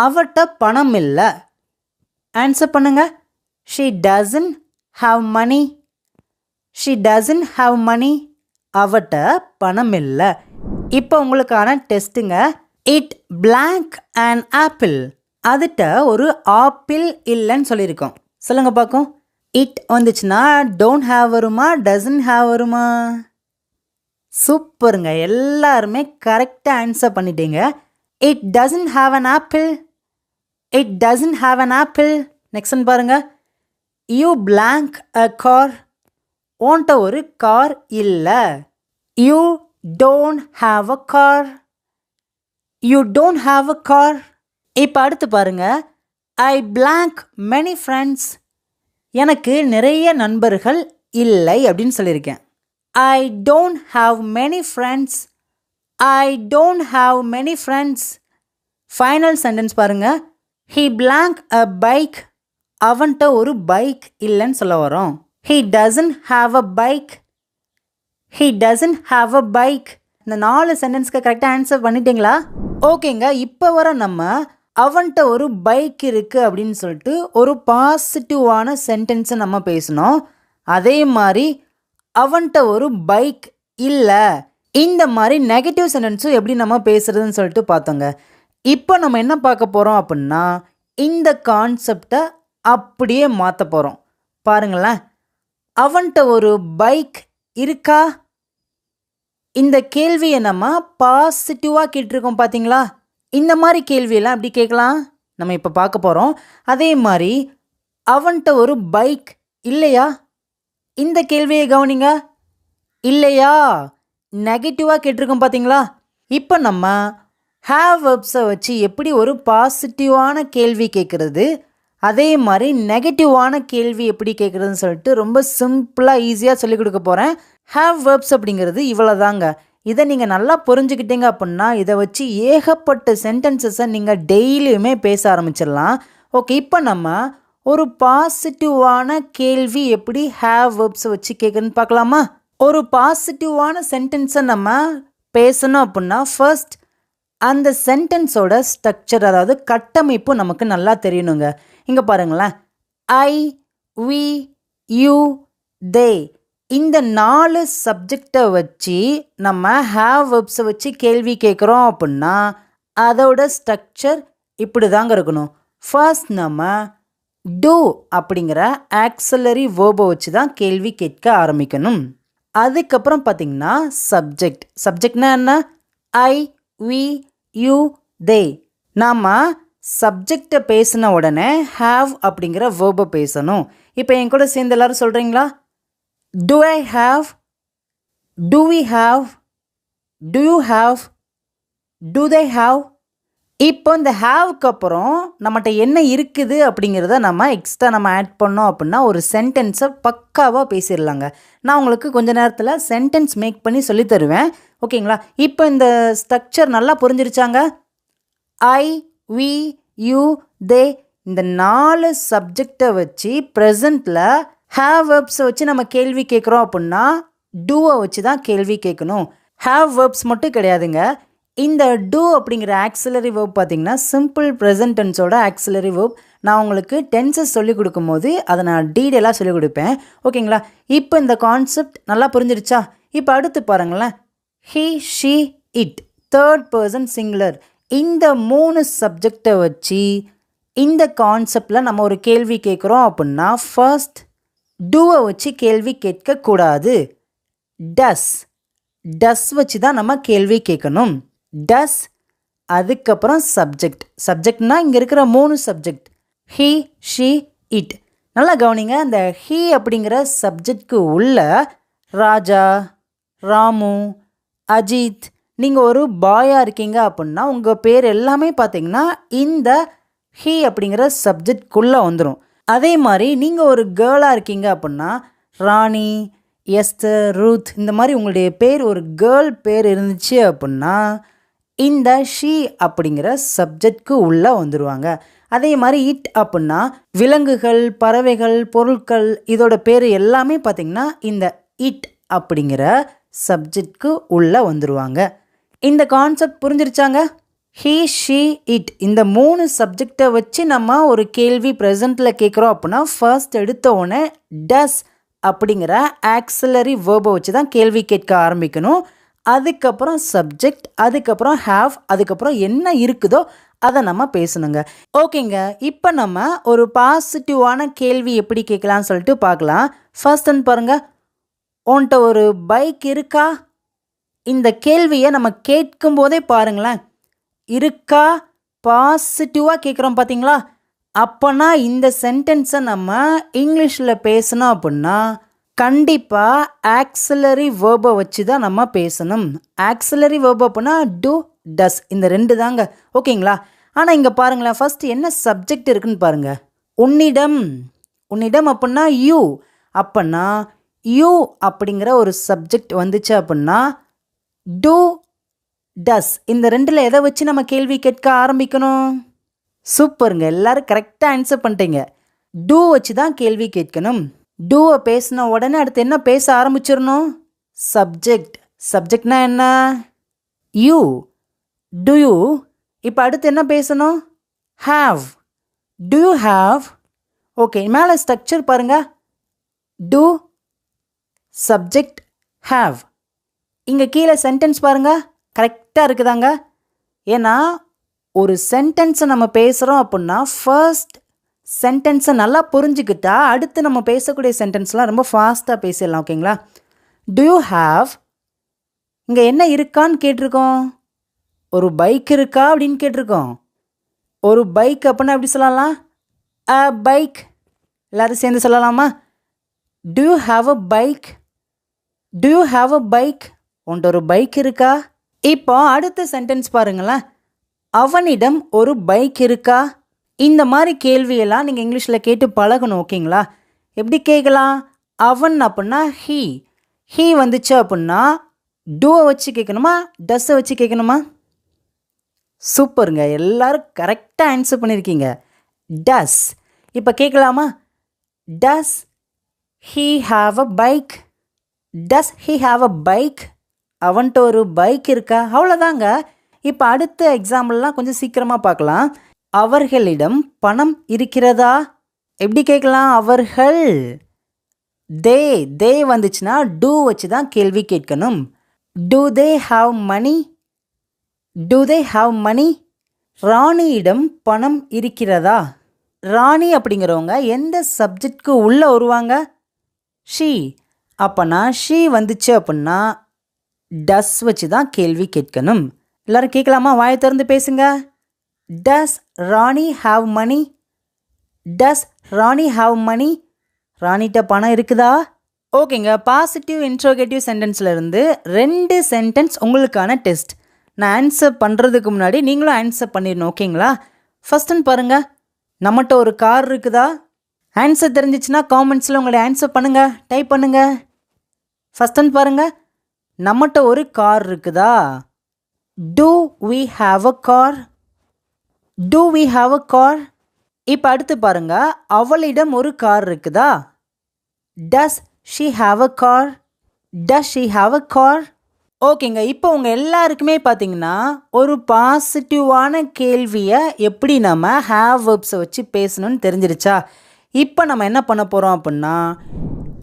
அவட்ட பணம் இல்லை. ஆன்சர் பண்ணுங்க. she doesn't have money. she doesn't have money அவட்ட பணம் இல்லை. இப்போ உங்களுக்கான டெஸ்ட்டுங்க. It blank an apple. அதுட்ட ஒரு ஆப்பிள் இல்லைன்னு சொல்லியிருக்கோம். சொல்லுங்க பார்க்கும். இட் வந்துச்சுன்னா டோன்ட் ஹேவ் வருமா, டசன்ட் ஹேவ் வருமா? சூப்பருங்க, எல்லாருமே கரெக்டாக ஆன்சர் பண்ணிட்டீங்க. It doesn't have an apple. It doesn't have an apple. Next one பாருங்க. You blank a car. உன்கிட்ட ஒரு கார் இல்லை. You don't have a car. You don't have a car. இப்போ அடுத்து பாருங்க. ஐ blank many friends. எனக்கு நிறைய நண்பர்கள் இல்லை அப்படின்னு சொல்லியிருக்கேன். I don't have many friends. I don't have many friends. Final sentence பாருங்க. He blank a bike. அவன்கிட்ட ஒரு பைக் இல்லைன்னு சொல்ல வரோம். He doesn't have a bike. He doesn't have a bike. இந்த 4 சென்டென்ஸ்க்கு கரெக்டாக ஆன்சர் பண்ணிட்டீங்களா? ஓகேங்க, இப்போ வர நம்ம அவன்கிட்ட ஒரு பைக் இருக்குது அப்படின்னு சொல்லிட்டு ஒரு பாசிட்டிவான சென்டென்ஸை நம்ம பேசணும். அதே மாதிரி அவன்கிட்ட ஒரு பைக் இல்லை, இந்த மாதிரி நெகட்டிவ் சென்டென்ஸும் எப்படி நம்ம பேசுகிறதுன்னு சொல்லிட்டு பார்த்தோங்க. இப்போ நம்ம என்ன பார்க்க போகிறோம் அப்படின்னா, இந்த கான்செப்டை அப்படியே மாற்ற போகிறோம். பாருங்களேன். அவன்கிட்ட ஒரு பைக் இருக்கா? இந்த கேள்வியை நம்ம பாசிட்டிவாக கேட்டிருக்கோம் பார்த்தீங்களா? இந்த மாதிரி கேள்வியெல்லாம் எப்படி கேட்கலாம் நம்ம இப்போ பார்க்க போகிறோம். அதே மாதிரி அவன்கிட்ட ஒரு பைக் இல்லையா? இந்த கேள்வியை கவனிங்க. இல்லையா நெகட்டிவாக கேட்டிருக்கோம் பார்த்தீங்களா? இப்போ நம்ம ஹேவ் வெர்ப்ஸை வச்சு எப்படி ஒரு பாசிட்டிவான கேள்வி கேட்குறது, அதே மாதிரி நெகட்டிவான கேள்வி எப்படி கேட்குறதுன்னு சொல்லிட்டு ரொம்ப சிம்பிளாக ஈஸியாக சொல்லிக் கொடுக்க போகிறேன். ஹேவ் வெர்ப்ஸ் அப்படிங்கிறது இவ்வளோ தாங்க. இதை நீங்கள் நல்லா புரிஞ்சுக்கிட்டீங்க அப்படின்னா இதை வச்சு ஏகப்பட்ட சென்டென்சஸை நீங்கள் டெய்லியுமே பேச ஆரம்பிச்சிடலாம். ஓகே, இப்போ நம்ம ஒரு பாசிட்டிவான கேள்வி எப்படி ஹேவ் வெர்ப்ஸை வச்சு கேட்குறதுன்னு பார்க்கலாமா? ஒரு பாசிட்டிவான சென்டென்ஸை நம்ம பேசணும் அப்படின்னா ஃபர்ஸ்ட் அந்த சென்டென்ஸோட ஸ்ட்ரக்சர், அதாவது கட்டமைப்பு நமக்கு நல்லா தெரியணுங்க. இங்கே பாருங்களேன். ஐ, வி, யூ, தே, இந்த 4 சப்ஜெக்டை வச்சு நம்ம ஹேவ் வெர்ப்ஸை வச்சு கேள்வி கேட்குறோம் அப்படின்னா அதோட ஸ்ட்ரக்சர் இப்படி தாங்க இருக்கணும். ஃபர்ஸ்ட் நம்ம டூ அப்படிங்கிற ஆக்ஸிலரி வேர்பை வச்சு தான் கேள்வி கேட்க ஆரம்பிக்கணும். அதுக்கப்புறம் பார்த்திங்கன்னா சப்ஜெக்ட். சப்ஜெக்ட்னா என்ன? ஐ, வி, யூ, தே. நாம் சப்ஜெக்டை பேசின உடனே ஹேவ் அப்படிங்கிற வேர்பை பேசணும். இப்போ என் கூட சேர்ந்து எல்லோரும் சொல்கிறீங்களா? Do I have? Do we have? Do you have? Do they have? இப்போ இந்த ஹேவ்க்கு அப்புறம் நம்மகிட்ட என்ன இருக்குது அப்படிங்கிறத நம்ம எக்ஸ்ட்ரா நம்ம ஆட் பண்ணோம் அப்படின்னா ஒரு சென்டென்ஸை பக்காவாக பேசிடலாங்க. நான் உங்களுக்கு கொஞ்ச நேரத்தில் சென்டென்ஸ் மேக் பண்ணி சொல்லி தருவேன். ஓகேங்களா? இப்போ இந்த ஸ்ட்ரக்சர் நல்லா புரிஞ்சிருச்சாங்க? ஐ, வி, யூ, தே, இந்த 4 சப்ஜெக்டை வச்சு ப்ரெசண்ட்டில் ஹேவ் வெர்ப்ஸை வச்சு நம்ம கேள்வி கேட்குறோம் அப்படின்னா டூவை வச்சு தான் கேள்வி கேட்கணும். ஹேவ் வெர்ப்ஸ் மட்டும் கிடையாதுங்க. இந்த டூ அப்படிங்கிற ஆக்ஸிலரி வேர்ப் பார்த்திங்கன்னா சிம்பிள் ப்ரெசன்ட் டென்ஸோட ஆக்ஸிலரி வேர்ப். நான் உங்களுக்கு டென்சஸ் சொல்லிக் கொடுக்கும்போது அதை நான் டீட்டெயிலாக சொல்லிக் கொடுப்பேன். ஓகேங்களா? இப்போ இந்த கான்செப்ட் நல்லா புரிஞ்சிருச்சா? இப்போ அடுத்து பாருங்களேன். He, she, it, third person singular, இந்த 3 சப்ஜெக்டை வச்சு இந்த கான்செப்டில் நம்ம ஒரு கேள்வி கேட்குறோம் அப்படின்னா ஃபர்ஸ்ட் டூவை வச்சு கேள்வி கேட்கக்கூடாது. டஸ், டஸ் வச்சு தான் நம்ம கேள்வி கேட்கணும். டஸ், அதுக்கப்புறம் சப்ஜெக்ட். சப்ஜெக்ட்னா இங்கே இருக்கிற 3 சப்ஜெக்ட் ஹீ, ஷீ, இட். நல்லா கவனிங்க. அந்த ஹீ அப்படிங்கிற சப்ஜெக்ட்க்கு உள்ள ராஜா, ராமு, அஜித். நீங்கள் ஒரு பாயாக இருக்கீங்க அப்படின்னா உங்கள் பேர் எல்லாமே பார்த்தீங்கன்னா இந்த ஹீ அப்படிங்கிற சப்ஜெக்ட்குள்ளே வந்துடும். அதே மாதிரி நீங்கள் ஒரு கேர்ளாக இருக்கீங்க அப்படின்னா ராணி, எஸ்தர், ரூத், இந்த மாதிரி உங்களுடைய பேர் ஒரு கேர்ள் பேர் இருந்துச்சு அப்படின்னா இந்த ஷீ அப்படிங்கிற சப்ஜெக்ட்க்கு உள்ளே வந்துடுவாங்க. அதே மாதிரி இட் அப்படின்னா விலங்குகள், பறவைகள், பொருட்கள், இதோட பேர் எல்லாமே பார்த்திங்கன்னா இந்த இட் அப்படிங்கிற சப்ஜெக்ட்க்கு உள்ளே வந்துடுவாங்க. இந்த கான்செப்ட் புரிஞ்சிருச்சாங்க? ஹீ, ஷீ, இட் இந்த 3 சப்ஜெக்டை வச்சு நம்ம ஒரு கேள்வி ப்ரெசண்ட்டில் கேட்குறோம் அப்படின்னா ஃபர்ஸ்ட் எடுத்த உடனே டஸ் அப்படிங்கிற ஆக்சிலரி வேர்பை வச்சு தான் கேள்வி கேட்க ஆரம்பிக்கணும். அதுக்கப்புறம் சப்ஜெக்ட், அதுக்கப்புறம் ஹேவ், அதுக்கப்புறம் என்ன இருக்குதோ அதை நம்ம பேசணுங்க. ஓகேங்க, இப்போ நம்ம ஒரு பாசிட்டிவான கேள்வி எப்படி கேட்கலான்னு சொல்லிட்டு பார்க்கலாம். ஃபர்ஸ்ட் ஒன் பாருங்கள், உன்கிட்ட ஒரு பைக் இருக்கா? இந்த கேள்வியை நம்ம கேட்கும் போதே பாருங்களேன், இருக்கா பாசிட்டிவாக கேட்குறோம் பார்த்தீங்களா? அப்போனா இந்த சென்டென்ஸை நம்ம இங்கிலீஷில் பேசணும் அப்படின்னா கண்டிப்பாக ஆக்சிலரி வேர்பை வச்சு தான் நம்ம பேசணும். ஆக்சிலரி வேர்பு அப்படின்னா டு, டஸ், இந்த 2 தாங்க. ஓகேங்களா? ஆனால் இங்கே பாருங்களேன், ஃபஸ்ட்டு என்ன சப்ஜெக்ட் இருக்குன்னு பாருங்கள். உன்னிடம். உன்னிடம் அப்படின்னா யூ. அப்படின்னா யூ அப்படிங்கிற ஒரு சப்ஜெக்ட் வந்துச்சு அப்படின்னா டு, டஸ், இந்த 2ல் எதை வச்சு நம்ம கேள்வி கேட்க ஆரம்பிக்கணும்? சூப்பருங்க, எல்லாரும் கரெக்டாக ஆன்சர் பண்ணிட்டீங்க. டூ வச்சு தான் கேள்வி கேட்கணும். டூவை பேசின உடனே அடுத்து என்ன பேச ஆரம்பிச்சிடணும்? சப்ஜெக்ட். சப்ஜெக்ட்னா என்ன? யூ. To you. இப்போ அடுத்து என்ன பேசணும்? Have. To you have? Okay, மேலே ஸ்ட்ரக்சர் பாருங்கள். To, subject, have. இங்கே கீழே சென்டென்ஸ் பாருங்கள், கரெக்டாக இருக்குதாங்க. ஏன்னா ஒரு சென்டென்ஸை நம்ம பேசுகிறோம் அப்படின்னா ஃபர்ஸ்ட் சென்டென்ஸை நல்லா புரிஞ்சுக்கிட்டா அடுத்து நம்ம பேசக்கூடிய சென்டென்ஸ்லாம் ரொம்ப ஃபாஸ்ட்டாக பேசிடலாம். ஓகேங்களா? டு யூ ஹாவ், இங்கே என்ன இருக்கான்னு கேட்டிருக்கோம்? ஒரு பைக் இருக்கா அப்படின்னு கேட்டிருக்கோம். ஒரு பைக் அப்படின்னா எப்படி சொல்லலாம்? அ பைக். எல்லோரும் சேர்ந்து சொல்லலாமா? To you have a bike? To you have a bike? உன்ட்ட ஒரு பைக் இருக்கா? இப்போ அடுத்த சென்டென்ஸ் பாருங்களேன், அவனிடம் ஒரு பைக் இருக்கா? இந்த மாதிரி கேள்வியெல்லாம் நீங்கள் இங்கிலீஷில் கேட்டு பழகணும். ஓகேங்களா? எப்படி கேட்கலாம்? அவன் அப்படின்னா ஹீ. ஹீ வந்துச்சு அப்படின்னா டூவை வச்சு கேட்கணுமா, டஸ்ஸை வச்சு கேட்கணுமா? சூப்பருங்க, எல்லாரும் கரெக்டாக ஆன்சர் பண்ணியிருக்கீங்க. டஸ். இப்போ கேட்கலாமா? Does he have a bike? Does he have a bike? அவன்கிட்ட ஒரு பைக் இருக்கா? அவ்வளோதாங்க. இப்போ அடுத்த எக்ஸாம்பிள்லாம் கொஞ்சம் சீக்கிரமாக பார்க்கலாம். அவர்களிடம் பணம் இருக்கிறதா? எப்படி கேட்கலாம்? அவர்கள். தே வந்துச்சுன்னா டூ வச்சு தான் கேள்வி கேட்கணும். Do they have money? Do they have money? ராணியிடம் பணம் இருக்கிறதா? ராணி அப்படிங்கிறவங்க எந்த சப்ஜெக்ட்க்கு உள்ளே வருவாங்க? ஷீ. அப்போனா ஷீ வந்துச்சு அப்படின்னா டஸ் வச்சு தான் கேள்வி கேட்கணும். எல்லோரும் கேட்கலாமா? வாயை திறந்து பேசுங்க. டஸ் ராணி have money? Does Rani have money? ராணிகிட்ட பணம் இருக்குதா? ஓகேங்க, பாசிட்டிவ் இன்ட்ரோகேட்டிவ் சென்டென்ஸில் இருந்து 2 சென்டென்ஸ் உங்களுக்கான டெஸ்ட். நான் ஆன்சர் பண்ணுறதுக்கு முன்னாடி நீங்களும் ஆன்சர் பண்ணிடணும். ஓகேங்களா? ஃபர்ஸ்ட் ஒன் பாருங்கள், நம்மகிட்ட ஒரு கார் இருக்குதா? ஆன்சர் தெரிஞ்சிச்சுன்னா காமெண்ட்ஸில் உங்களுடைய ஆன்சர் பண்ணுங்கள், டைப் பண்ணுங்கள். ஃபர்ஸ்ட் ஒன் பாருங்கள், நம்மகிட்ட ஒரு கார் இருக்குதா? Do we have a car? Do we have a car? இப்போ அடுத்து பாருங்க, அவளிடம் ஒரு கார் இருக்குதா? Does she have a car? Does she have a car? ஓகேங்க, இப்போ உங்கள் எல்லாருக்குமே பார்த்தீங்கன்னா ஒரு பாசிட்டிவான கேள்வியை எப்படி நம்ம ஹேவ் வெர்ப்ஸை வச்சு பேசணும்னு தெரிஞ்சிருச்சா? இப்போ நம்ம என்ன பண்ண போகிறோம் அப்படின்னா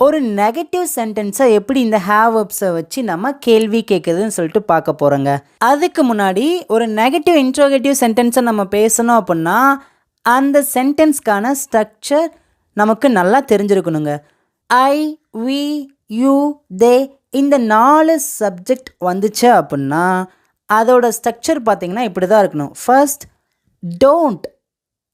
ஒரு நெகட்டிவ் சென்டென்ஸை எப்படி இந்த ஹேவ் வெர்ப்ஸை வச்சு நம்ம கேள்வி கேட்குதுன்னு சொல்லிட்டு பார்க்க போகிறோங்க. அதுக்கு முன்னாடி ஒரு நெகட்டிவ் இன்ட்ரோகேட்டிவ் சென்டென்ஸை நம்ம பேசணும் அப்படின்னா அந்த சென்டென்ஸ்க்கான ஸ்ட்ரக்சர் நமக்கு நல்லா தெரிஞ்சிருக்கணுங்க. ஐ, வி, யூ, தே இந்த 4 சப்ஜெக்ட் வந்துச்சு அப்படின்னா அதோட ஸ்ட்ரக்சர் பார்த்திங்கன்னா இப்படி தான் இருக்கணும். ஃபர்ஸ்ட் டோன்ட்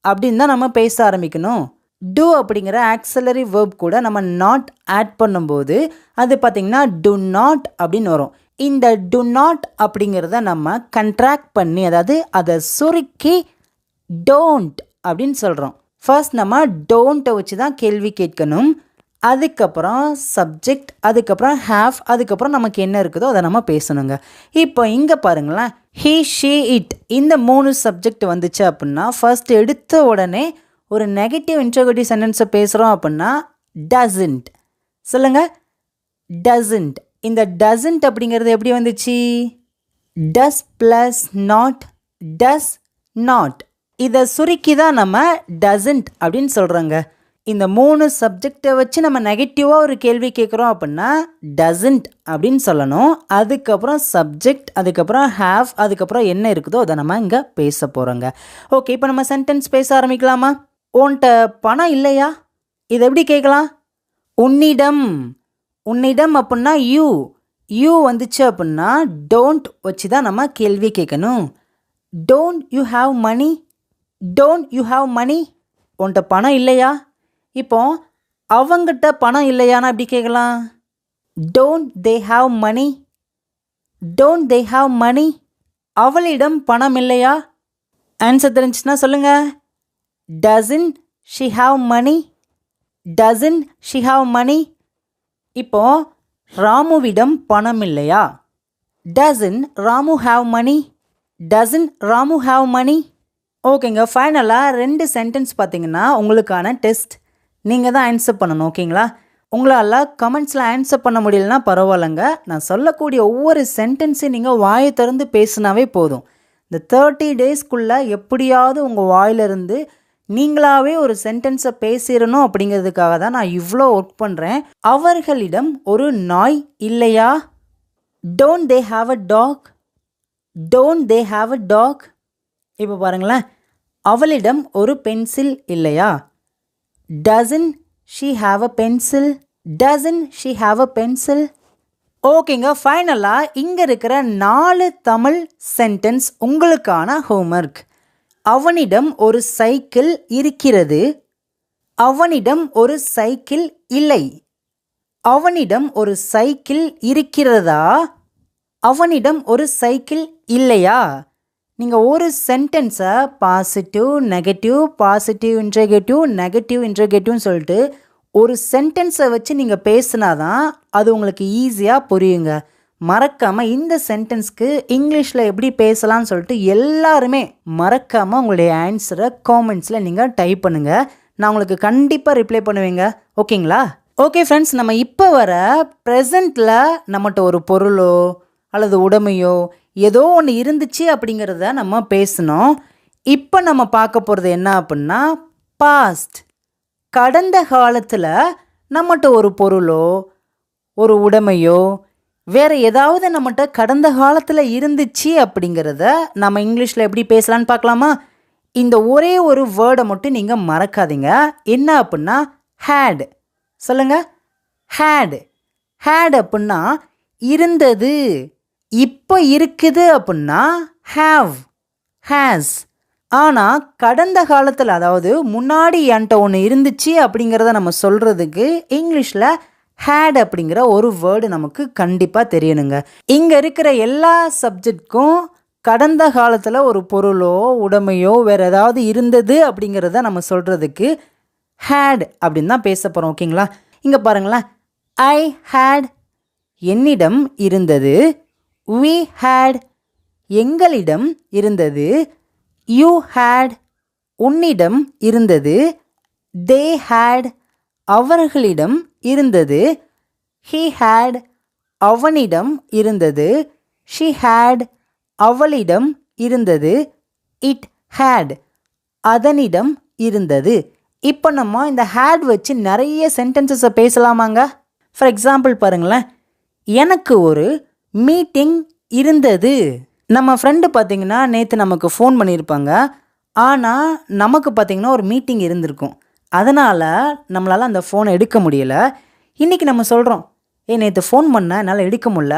அப்படின்னு தான் நம்ம பேச ஆரம்பிக்கணும். do அப்படிங்கிற ஆக்ஸிலரி வேர்ப் கூட நம்ம நாட் ஆட் பண்ணும்போது அது பார்த்திங்கன்னா do not அப்படின்னு வரும். இந்த do not அப்படிங்கிறத நம்ம கண்ட்ராக்ட் பண்ணி, அதாவது அதை சுருக்கி don't அப்படின்னு சொல்கிறோம். ஃபர்ஸ்ட் நம்ம டோன்ட்டை வச்சு தான் கேள்வி கேட்கணும். அதுக்கப்புறம் சப்ஜெக்ட், அதுக்கப்புறம் ஹேவ், அதுக்கப்புறம் நமக்கு என்ன இருக்குதோ அதை நம்ம பேசணுங்க. இப்போ இங்கே பாருங்களேன், ஹீ ஷீ இட் இந்த 3 சப்ஜெக்ட் வந்துச்சு அப்படின்னா ஃபர்ஸ்ட் எடுத்த உடனே ஒரு நெகட்டிவ் இன்ட்ரோகேட்டிவ் சென்டென்ஸை பேசுகிறோம் அப்படின்னா டசன்ட். சொல்லுங்கள், டசன்ட். இந்த டசன்ட் அப்படிங்கிறது எப்படி வந்துச்சு? டஸ் ப்ளஸ் நாட், டஸ் நாட். இதை சுருக்கி தான் நம்ம டசன்ட் அப்படின்னு சொல்கிறோங்க. இந்த 3 சப்ஜெக்டை வச்சு நம்ம நெகட்டிவாக ஒரு கேள்வி கேட்குறோம் அப்படின்னா டசன்ட் அப்படின்னு சொல்லணும். அதுக்கப்புறம் சப்ஜெக்ட், அதுக்கப்புறம் ஹேவ், அதுக்கப்புறம் என்ன இருக்குதோ அதை நம்ம இங்கே பேச போகிறோங்க. ஓகே, இப்போ நம்ம சென்டென்ஸ் பேச ஆரம்பிக்கலாமா? உன்கிட்ட பணம் இல்லையா? இதை எப்படி கேட்கலாம்? உன்னிடம். உன்னிடம் அப்படின்னா யூ வந்துச்சு அப்படின்னா டோன்ட் வச்சு தான் நம்ம கேள்வி கேட்கணும். Don't you have money? Don't you have money? உன்கிட்ட பணம் இல்லையா? இப்போ அவங்கிட்ட பணம் இல்லையானா எப்படி கேட்கலாம்? Don't they have money? Don't they have money? அவளிடம் பணம் இல்லையா? ஆன்சர் தெரிஞ்சுன்னா சொல்லுங்கள். Doesn't she have money? Doesn't she have money? இப்போ ராமுவிடம் பணம் இல்லையா? Doesn't Ramu have money? Doesn't Ramu have money? ஓகேங்க, ஃபைனலாக 2 சென்டென்ஸ் பார்த்தீங்கன்னா உங்களுக்கான டெஸ்ட். நீங்கள் தான் ஆன்சர் பண்ணணும். ஓகேங்களா? உங்களால் கமெண்ட்ஸில் ஆன்சர் பண்ண முடியலன்னா பரவாயில்லைங்க. நான் சொல்லக்கூடிய ஒவ்வொரு சென்டென்ஸையும் நீங்கள் வாயை திறந்து பேசினாவே போதும். இந்த 30 டேஸ்க்குள்ளே எப்படியாவது உங்கள் வாயிலிருந்து நீங்களாகவே ஒரு சென்டென்ஸை பேசிடணும் அப்படிங்கிறதுக்காக தான் நான் இவ்வளோ ஒர்க் பண்ணுறேன். அவர்களிடம் ஒரு நாய் இல்லையா? Don't they have a dog? Don't they have a dog? இப்போ பாருங்களேன், அவளிடம் ஒரு பென்சில் இல்லையா? Doesn't she have a pencil? Doesn't she have a pencil? ஓகேங்க, ஃபைனலாக இங்கே இருக்கிற 4 தமிழ் சென்டென்ஸ் உங்களுக்கான ஹோம்ஒர்க். அவனிடம் ஒரு சைக்கிள் இருக்கிறது. அவனிடம் ஒரு சைக்கிள் இல்லை. அவனிடம் ஒரு சைக்கிள் இருக்கிறதா? அவனிடம் ஒரு சைக்கிள் இல்லையா? நீங்கள் ஒரு சென்டென்ஸை positive, negative, positive interrogative, negative இன்ட்ரோகேட்டிவ்னு சொல்லிட்டு ஒரு சென்டென்ஸை வச்சு நீங்கள் பேசினாதான் அது உங்களுக்கு ஈஸியாக புரியுங்க. மறக்காமல் இந்த சென்டென்ஸ்க்கு இங்கிலீஷில் எப்படி பேசலாம்னு சொல்லிட்டு எல்லாருமே மறக்காமல் உங்களுடைய ஆன்சரை காமெண்ட்ஸில் நீங்கள் டைப் பண்ணுங்கள். நான் உங்களுக்கு கண்டிப்பாக ரிப்ளை பண்ணுவேங்க. ஓகேங்களா? ஓகே ஃப்ரெண்ட்ஸ், நம்ம இப்போ வர ப்ரெசண்ட்டில் நம்மகிட்ட ஒரு பொருளோ அல்லது உடைமையோ ஏதோ ஒன்று இருந்துச்சு அப்படிங்கிறத நம்ம பேசணும். இப்போ நம்ம பார்க்க போகிறது என்ன அப்படின்னா பாஸ்ட். கடந்த காலத்தில் நம்மகிட்ட ஒரு பொருளோ ஒரு உடைமையோ வேறு ஏதாவது நம்மகிட்ட கடந்த காலத்தில் இருந்துச்சு அப்படிங்கிறத நம்ம இங்கிலீஷில் எப்படி பேசலான்னு பார்க்கலாமா? இந்த ஒரே ஒரு வேர்டை மட்டும் நீங்கள் மறக்காதீங்க. என்ன அப்படின்னா ஹேட். சொல்லுங்கள், ஹேட். ஹேட் அப்படின்னா இருந்தது. இப்போ இருக்குது அப்படின்னா ஹேவ், ஹேஸ். ஆனால் கடந்த காலத்தில், அதாவது முன்னாடி என்கிட்ட ஒன்று இருந்துச்சு அப்படிங்கிறத நம்ம சொல்கிறதுக்கு இங்கிலீஷில் ஹேட் அப்படிங்கிற ஒரு வேர்டு நமக்கு கண்டிப்பாக தெரியணுங்க. இங்கே இருக்கிற எல்லா சப்ஜெக்ட்க்கும் கடந்த காலத்தில் ஒரு பொருளோ உடைமையோ வேறு ஏதாவது இருந்தது அப்படிங்கிறத நம்ம சொல்கிறதுக்கு ஹேட் அப்படின்னு தான் பேச போகிறோம். ஓகேங்களா? இங்கே பாருங்களேன், ஐ ஹேட் என்னிடம் இருந்தது. we had எங்களிடம் இருந்தது. you had உன்னிடம் இருந்தது. they had அவர்களிடம் இருந்தது. he had அவனிடம் இருந்தது. she had அவளிடம் இருந்தது. it had அதனிடம் இருந்தது. இப்போ நம்ம இந்த had வச்சு நிறைய சென்டென்சஸை பேசலாமாங்க. ஃபார் எக்ஸாம்பிள் பாருங்களேன், எனக்கு ஒரு மீட்டிங் இருந்தது. நம்ம ஃப்ரெண்டு பார்த்திங்கன்னா நேற்று நமக்கு ஃபோன் பண்ணியிருப்பாங்க. ஆனால் நமக்கு பார்த்திங்கன்னா ஒரு மீட்டிங் இருந்திருக்கும். அதனால் நம்மளால் அந்த ஃபோனை எடுக்க முடியலை. இன்றைக்கி நம்ம சொல்கிறோம், நேற்று ஃபோன் பண்ண என்னால் எடுக்க முடியல,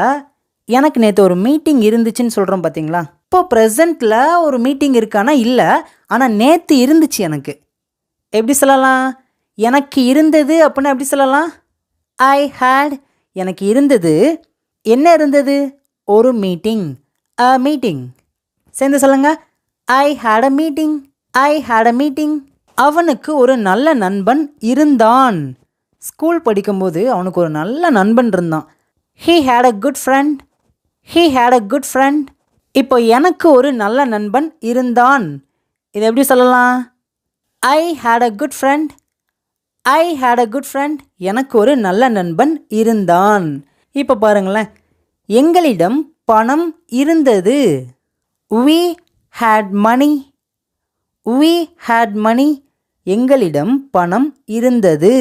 எனக்கு நேற்று ஒரு மீட்டிங் இருந்துச்சுன்னு சொல்கிறோம். பார்த்தீங்களா? இப்போ ப்ரெசண்ட்டில் ஒரு மீட்டிங் இருக்கானா இல்லை, ஆனால் நேற்று இருந்துச்சு எனக்கு. எப்படி சொல்லலாம்? எனக்கு இருந்தது அப்படின்னா எப்படி சொல்லலாம்? I had. எனக்கு இருந்தது. என்ன இருந்தது? ஒரு மீட்டிங். அ மீட்டிங். சேர்ந்து சொல்லுங்க. I had a meeting. I had a meeting. அவனுக்கு ஒரு நல்ல நண்பன் இருந்தான். ஸ்கூல் படிக்கும்போது அவனுக்கு ஒரு நல்ல நண்பன் இருந்தான். He had a good friend. He had a good friend. இப்போ எனக்கு ஒரு நல்ல நண்பன் இருந்தான். இதை எப்படி சொல்லலாம்? I had a good friend. I had a good friend. எனக்கு ஒரு நல்ல நண்பன் இருந்தான். இப்போ பாருங்களேன், எங்களிடம் பணம் இருந்தது. we had money. we had money. எங்களிடம் பணம் இருந்தது.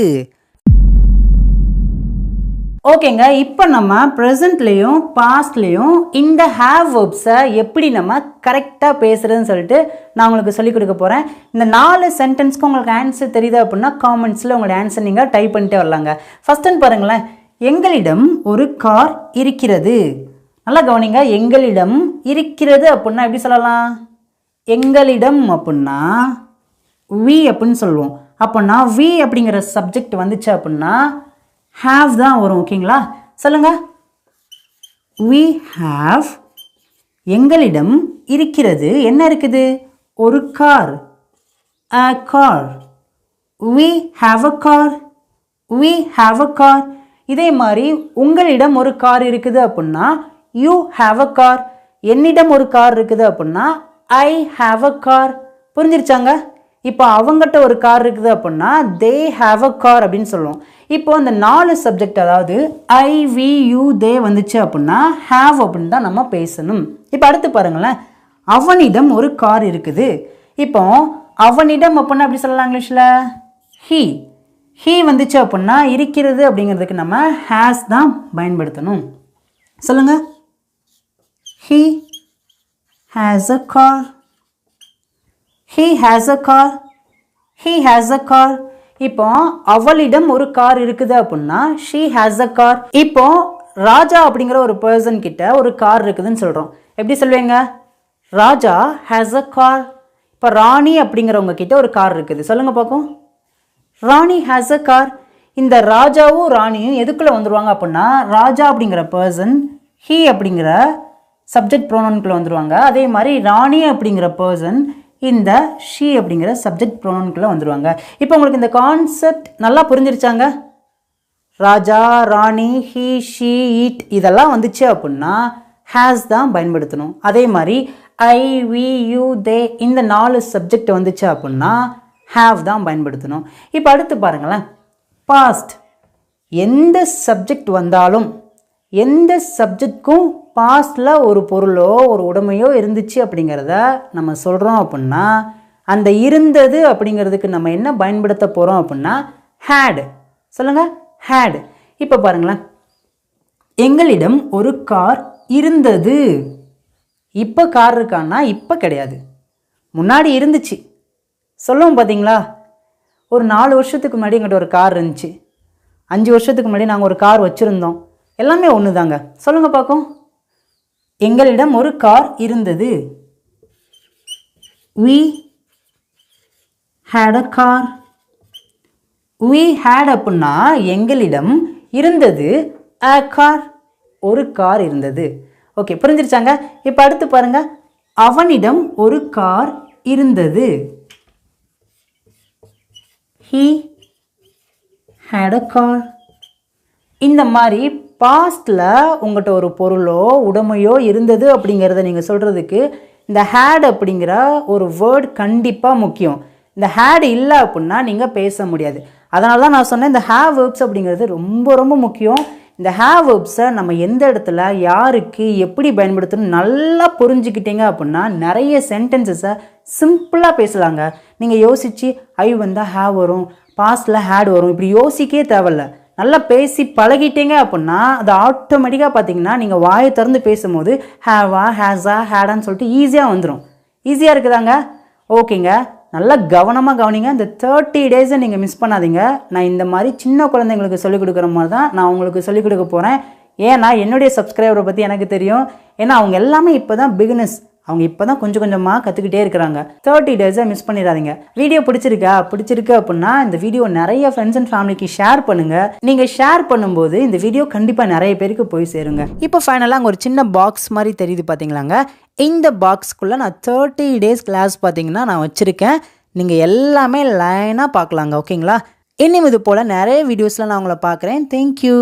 ஓகேங்க, இப்போ நம்ம ப்ரெசண்ட்லேயும் பாஸ்ட்லேயும் இந்த ஹேவ் வேர்ப்ஸை எப்படி நம்ம கரெக்டாக பேசுகிறதுன்னு சொல்லிட்டு நான் உங்களுக்கு சொல்லிக் கொடுக்க போகிறேன். இந்த 4 சென்டென்ஸ்க்கு உங்களுக்கு ஆன்சர் தெரியுது அப்படின்னா காமெண்ட்ஸில் உங்களோட ஆன்சர் நீங்கள் டைப் பண்ணிட்டே வரலாங்க. ஃபஸ்ட்டுன்னு பாருங்களேன், எங்களிடம் ஒரு கார் இருக்கிறது. நல்லா கவனிங்க. எங்களிடம் இருக்கிறது அப்படின்னா எப்படி சொல்லலாம்? எங்களிடம் அப்படின்னா we அப்படின்னு சொல்லுவோம். அப்படின்னா we அப்படிங்கிற சப்ஜெக்ட் வந்துச்சு அப்படின்னா have தான் வரும். ஓகேங்களா? சொல்லுங்க. we have. எங்களிடம் இருக்கிறது. என்ன இருக்குது? ஒரு car. a car. we have a car. we have a car. இதே மாதிரி உங்களிடம் ஒரு கார் இருக்குது அப்படின்னா you have a car. என்னிடம் ஒரு கார் இருக்குது அப்படின்னா I have a car. புரிஞ்சிருச்சாங்க? இப்போ அவங்ககிட்ட ஒரு கார் இருக்குது அப்படின்னா they have a car அப்படின்னு சொல்லுவோம். இப்போ அந்த 4 சப்ஜெக்ட், அதாவது I, we, you, they வந்துச்சு அப்படின்னா have அப்படின்னு தான் நம்ம பேசணும். இப்போ அடுத்து பாருங்களேன், அவனிடம் ஒரு கார் இருக்குது. இப்போ அவனிடம் அப்படின்னா எப்படி சொல்லலாம் இங்கிலீஷில்? he. he வந்துச்சு அப்படின்னா இருக்கிறது அப்படிங்கிறதுக்கு நம்ம has தான் பயன்படுத்தணும். சொல்லுங்க. he has a car. he has a car. he has a car. இப்போ அவளிடம் ஒரு கார் இருக்குது அப்படின்னா she has a car. இப்போ ராஜா அப்படிங்கிற ஒரு பர்சன் கிட்ட ஒரு கார் இருக்குதுன்னு சொல்கிறோம். எப்படி சொல்லுவீங்க? ராஜா has a car. இப்போ ராணி அப்படிங்கிறவங்க கிட்ட ஒரு கார் இருக்குது. சொல்லுங்க பார்க்கும். ராணி has a car. இந்த ராஜாவும் ராணியும் எதுக்குள்ளே வந்துடுவாங்க அப்படின்னா ராஜா அப்படிங்கிற பர்சன் he அப்படிங்கிற சப்ஜெக்ட் ப்ரோனவுன்குள்ளே வந்துடுவாங்க. அதே மாதிரி ராணி அப்படிங்கிற பர்சன் இந்த she அப்படிங்கிற சப்ஜெக்ட் ப்ரோனவுன்குள்ளே வந்துடுவாங்க. இப்போ உங்களுக்கு இந்த கான்செப்ட் நல்லா புரிஞ்சிருச்சாங்க? ராஜா, ராணி, he, she, it இதெல்லாம் வந்துச்சு அப்படின்னா has தான் பயன்படுத்தணும். அதே மாதிரி I, we, you, they இந்த 4 சப்ஜெக்ட் வந்துச்சு அப்படின்னா have தான் பயன்படுத்தணும். இப்போ அடுத்து பாருங்களேன், பாஸ்ட். எந்த சப்ஜெக்ட் வந்தாலும், எந்த சப்ஜெக்ட்க்கும் பாஸ்டில் ஒரு பொருளோ ஒரு உடைமையோ இருந்துச்சு அப்படிங்கிறத நம்ம சொல்கிறோம் அப்படின்னா அந்த இருந்தது அப்படிங்கிறதுக்கு நம்ம என்ன பயன்படுத்த போகிறோம் அப்படின்னா had. சொல்லுங்க. had. இப்போ பாருங்களேன், எங்களிடம் ஒரு கார் இருந்தது. இப்போ கார் இருக்கான்னா இப்போ கிடையாது, முன்னாடி இருந்துச்சு. சொல்லுவோம் பார்த்தீங்களா? ஒரு 4 வருஷத்துக்கு முன்னாடி எங்கிட்ட ஒரு கார் இருந்துச்சு, 5 வருஷத்துக்கு முன்னாடி நாங்கள் ஒரு கார் வச்சுருந்தோம். எல்லாமே ஒன்று தாங்க. சொல்லுங்க பார்க்கும். எங்களிடம் ஒரு கார் இருந்தது. we had a car. we had அப்படின்னா எங்களிடம் இருந்தது a car. ஒரு கார் இருந்தது. ஓகே, புரிஞ்சிருச்சாங்க? இப்போ அடுத்து பாருங்க, அவனிடம் ஒரு கார் இருந்தது. he had a car. இந்த மாதிரி பாஸ்டில் உங்கள்கிட்ட ஒரு பொருளோ உடைமையோ இருந்தது அப்படிங்கிறத நீங்கள் சொல்கிறதுக்கு இந்த had அப்படிங்கிற ஒரு வேர்ட் கண்டிப்பாக முக்கியம். இந்த had இல்லை அப்படின்னா நீங்கள் பேச முடியாது. அதனால தான் நான் சொன்னேன் இந்த have verbs அப்படிங்கிறது ரொம்ப ரொம்ப முக்கியம். இந்த have verbsஸை நம்ம எந்த இடத்துல யாருக்கு எப்படி பயன்படுத்தணும் நல்லா புரிஞ்சுக்கிட்டீங்க அப்படின்னா நிறைய சென்டென்சஸை சிம்பிளாக பேசலாங்க. நீங்கள் யோசித்து ஐ வந்தால் have வரும், பாஸ்டில் had வரும், இப்படி யோசிக்கவே தேவையில்ல. நல்லா பேசி பழகிட்டீங்க அப்படின்னா அது ஆட்டோமேட்டிக்காக பார்த்தீங்கன்னா நீங்கள் வாயை திறந்து பேசும்போது ஹேவா, ஹேஸா, ஹேடான்னு சொல்லிட்டு ஈஸியாக வந்துடும். ஈஸியாக இருக்குதாங்க? ஓகேங்க, நல்லா கவனமாக கவனிங்க. இந்த 30 டேஸை நீங்கள் மிஸ் பண்ணாதீங்க. நான் இந்த மாதிரி சின்ன குழந்தைங்களுக்கு சொல்லிக் கொடுக்குற மாதிரி தான் நான் உங்களுக்கு சொல்லிக் கொடுக்க போகிறேன். ஏன்னா என்னுடைய சப்ஸ்கிரைபரை பற்றி எனக்கு தெரியும். ஏன்னா அவங்க எல்லாமே இப்போ தான் பிகினஸ். அவங்க இப்போ தான் கொஞ்சம் கொஞ்சமாக கற்றுக்கிட்டே இருக்கிறாங்க. 30 டேஸை மிஸ் பண்ணிடாதீங்க. வீடியோ பிடிச்சிருக்கு அப்படின்னா இந்த வீடியோ நிறைய ஃப்ரெண்ட்ஸ் அண்ட் ஃபேமிலிக்கு ஷேர் பண்ணுங்கள். நீங்கள் ஷேர் பண்ணும்போது இந்த வீடியோ கண்டிப்பாக நிறைய பேருக்கு போய் சேருங்க. இப்போ ஃபைனலாக அங்கே ஒரு சின்ன பாக்ஸ் மாதிரி தெரியுது பார்த்தீங்களாங்க. இந்த பாக்ஸ்க்குள்ளே நான் 30 டேஸ் கிளாஸ் பார்த்தீங்கன்னா நான் வச்சுருக்கேன். நீங்கள் எல்லாமே லைனாக பார்க்கலாங்க. ஓகேங்களா? இன்னும் இது போல் நிறைய வீடியோஸில் நான் உங்களை பார்க்குறேன். தேங்க்யூ.